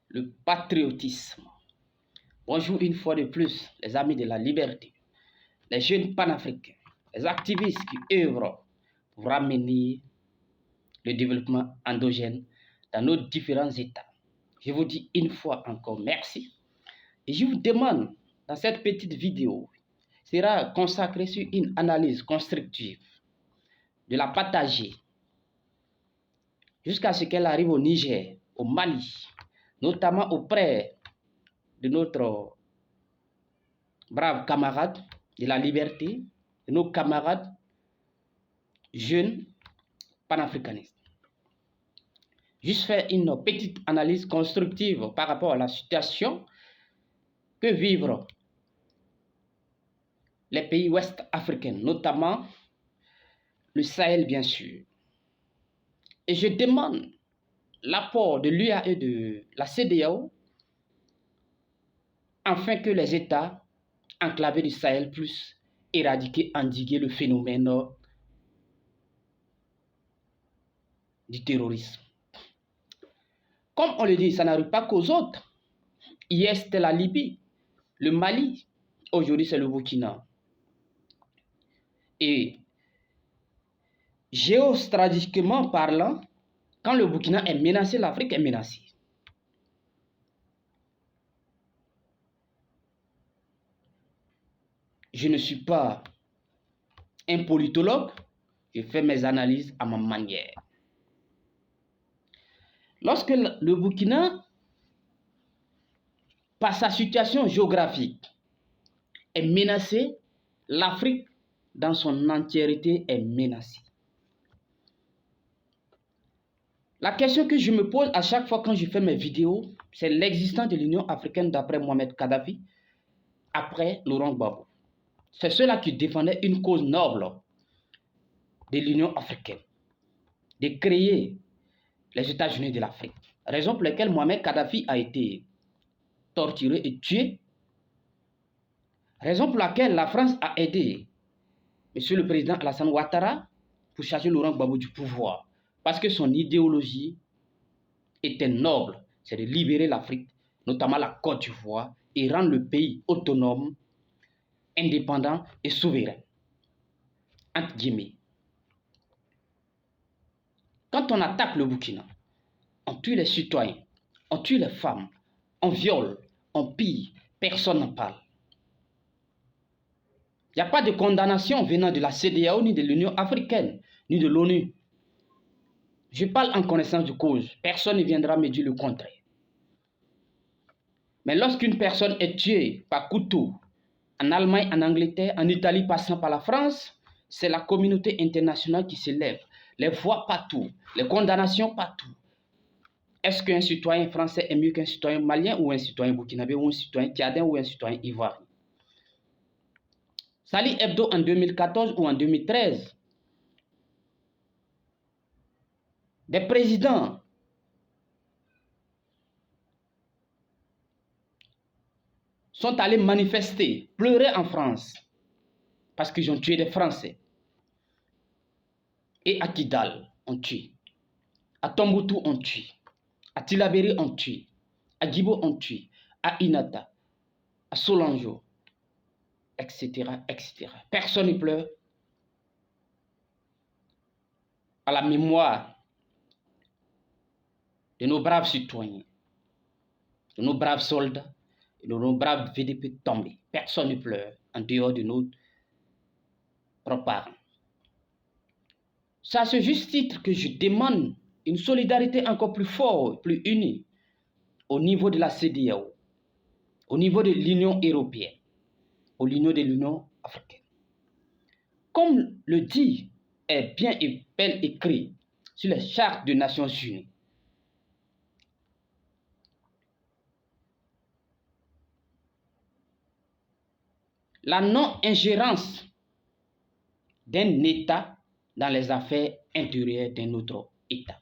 le patriotisme. Bonjour une fois de plus, les amis de la liberté, les jeunes panafricains, les activistes qui œuvrent pour ramener le développement endogène dans nos différents États. Je vous dis une fois encore merci et je vous demande dans cette petite vidéo sera consacrée sur une analyse constructive de la partager jusqu'à ce qu'elle arrive au Niger, au Mali, notamment auprès de notre brave camarade de la liberté, de nos camarades jeunes panafricanistes. Juste faire une petite analyse constructive par rapport à la situation que vivent les pays ouest africains, notamment le Sahel bien sûr. Et je demande l'apport de l'UAE et de la CEDEAO afin que les États enclavés du Sahel puissent éradiquer, endiguer le phénomène du terrorisme. Comme on le dit, ça n'arrive pas qu'aux autres. Hier, c'était la Libye, le Mali. Aujourd'hui, c'est le Burkina. Et géostratégiquement parlant, quand le Burkina est menacé, l'Afrique est menacée. Je ne suis pas un politologue, je fais mes analyses à ma manière. Lorsque le Burkina, par sa situation géographique, est menacé, l'Afrique dans son entièreté est menacée. La question que je me pose à chaque fois quand je fais mes vidéos, c'est l'existence de l'Union africaine d'après Mohamed Kadhafi, après Laurent Gbagbo. C'est ceux-là qui défendaient une cause noble de l'Union africaine, de créer les États-Unis de l'Afrique. Raison pour laquelle Mohamed Kadhafi a été torturé et tué. Raison pour laquelle la France a aidé Monsieur le Président Alassane Ouattara pour chasser Laurent Gbagbo du pouvoir. Parce que son idéologie était noble, c'est de libérer l'Afrique, notamment la Côte d'Ivoire, et rendre le pays autonome, indépendant et souverain. Entre guillemets. Quand on attaque le Burkina, on tue les citoyens, on tue les femmes, on viole, on pille, personne n'en parle. Il n'y a pas de condamnation venant de la CEDEAO, ni de l'Union africaine, ni de l'ONU. Je parle en connaissance de cause. Personne ne viendra me dire le contraire. Mais lorsqu'une personne est tuée par couteau, en Allemagne, en Angleterre, en Italie, passant par la France, c'est la communauté internationale qui se lève. Les voix partout, les condamnations partout. Est-ce qu'un citoyen français est mieux qu'un citoyen malien ou un citoyen burkinabé ou un citoyen tchadien ou un citoyen ivoirien? Charlie Hebdo en 2014 ou en 2013, des présidents sont allés manifester, pleurer en France parce qu'ils ont tué des Français. Et à Kidal, on tue. À Tombouctou, on tue. À Tillabéri, on tue. À Djibo, on tue. À Inata, à Solanjo, etc., etc. Personne ne pleure à la mémoire de nos braves citoyens, de nos braves soldats, et de nos braves VDP tombés. Personne ne pleure en dehors de nos parents. C'est à ce juste titre que je demande une solidarité encore plus forte, plus unie, au niveau de la CEDEAO, au niveau de l'Union européenne, au niveau de l'Union africaine. Comme le dit est bien et bel écrit sur les chartes des Nations Unies, la non-ingérence d'un État dans les affaires intérieures d'un autre État.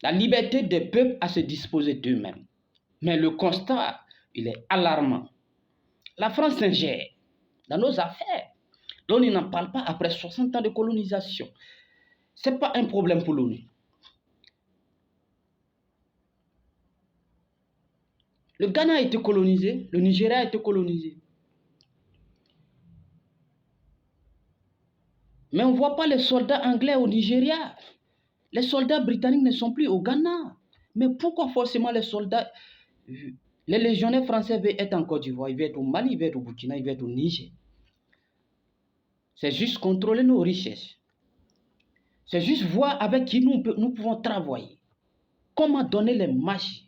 La liberté des peuples à se disposer d'eux-mêmes. Mais le constat, il est alarmant. La France s'ingère dans nos affaires. L'ONU n'en parle pas après 60 ans de colonisation. Ce n'est pas un problème pour l'ONU. Le Ghana a été colonisé, le Nigeria a été colonisé. Mais on ne voit pas les soldats anglais au Nigeria. Les soldats britanniques ne sont plus au Ghana. Mais pourquoi forcément les soldats, les légionnaires français veulent être en Côte d'Ivoire, ils veulent être au Mali, ils veulent être au Burkina, ils veulent être au Niger? C'est juste contrôler nos richesses. C'est juste voir avec qui nous pouvons travailler. Comment donner les marchés,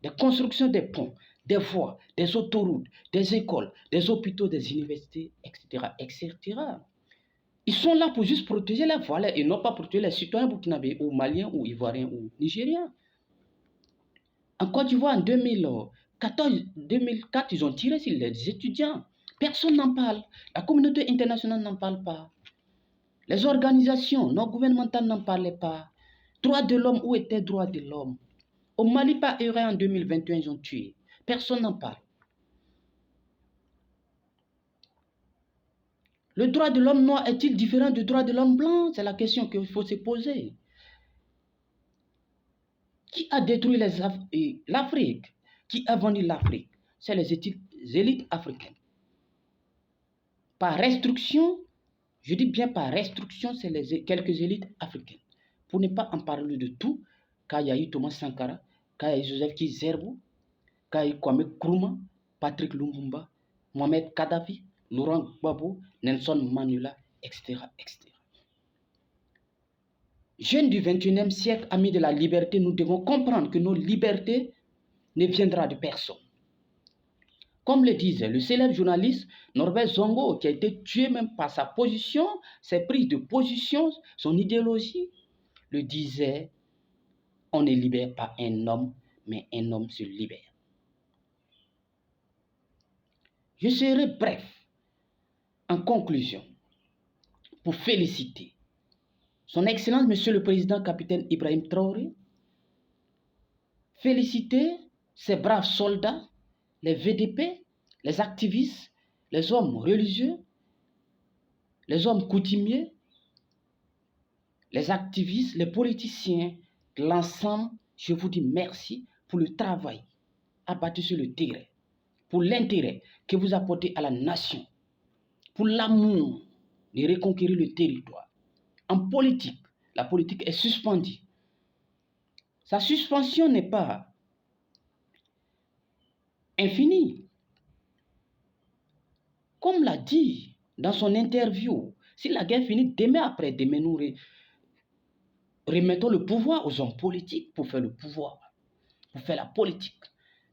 des constructions des ponts, des voies, des autoroutes, des écoles, des hôpitaux, des universités, etc., etc. Ils sont là pour juste protéger les voiles et non pas protéger les citoyens burkinabés ou maliens ou ivoiriens ou nigériens. En Côte d'Ivoire, en 2004, ils ont tiré sur les étudiants. Personne n'en parle. La communauté internationale n'en parle pas. Les organisations non gouvernementales n'en parlaient pas. Droits de l'homme, où étaient les droits de l'homme? Au Mali, pas erreur, en 2021, ils ont tué. Personne n'en parle. Le droit de l'homme noir est-il différent du droit de l'homme blanc? C'est la question qu'il faut se poser. Qui a détruit l'Afrique? Qui a vendu l'Afrique? C'est les élites africaines. Par restriction, je dis bien par restriction, c'est quelques élites africaines. Pour ne pas en parler de tout, quand il y a eu Thomas Sankara, quand il y a eu Joseph Kizerbo, quand il y a eu Kwame Nkrumah, Patrick Lumumba, Mohamed Kadhafi, Laurent Gbagbo, Nelson Mandela, etc., etc. Jeunes du XXIe siècle, amis de la liberté, nous devons comprendre que nos libertés ne viendront de personne. Comme le disait le célèbre journaliste Norbert Zongo, qui a été tué même par sa position, ses prises de position, son idéologie, le disait, on ne libère pas un homme, mais un homme se libère. Je serai bref, en conclusion, pour féliciter son Excellence, Monsieur le Président, Capitaine Ibrahim Traoré, féliciter ces braves soldats, les VDP, les activistes, les hommes religieux, les hommes coutumiers, les activistes, les politiciens, l'ensemble, je vous dis merci pour le travail abattu sur le terrain, pour l'intérêt que vous apportez à la nation, pour l'amour de reconquérir le territoire. En politique, la politique est suspendue. Sa suspension n'est pas infinie. Comme l'a dit dans son interview, si la guerre finit demain après-demain, nous remettons le pouvoir aux hommes politiques pour faire le pouvoir, pour faire la politique.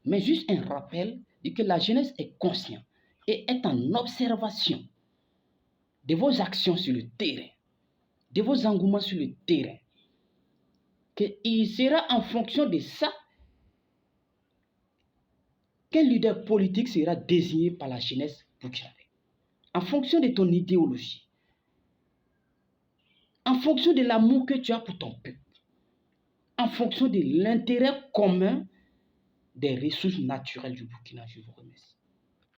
Mais juste un rappel de que la jeunesse est consciente et est en observation de vos actions sur le terrain, de vos engouements sur le terrain. Qu'il sera en fonction de ça qu'un leader politique sera désigné par la jeunesse burkinabé. En fonction de ton idéologie, en fonction de l'amour que tu as pour ton peuple, en fonction de l'intérêt commun des ressources naturelles du Burkina. Je vous remercie.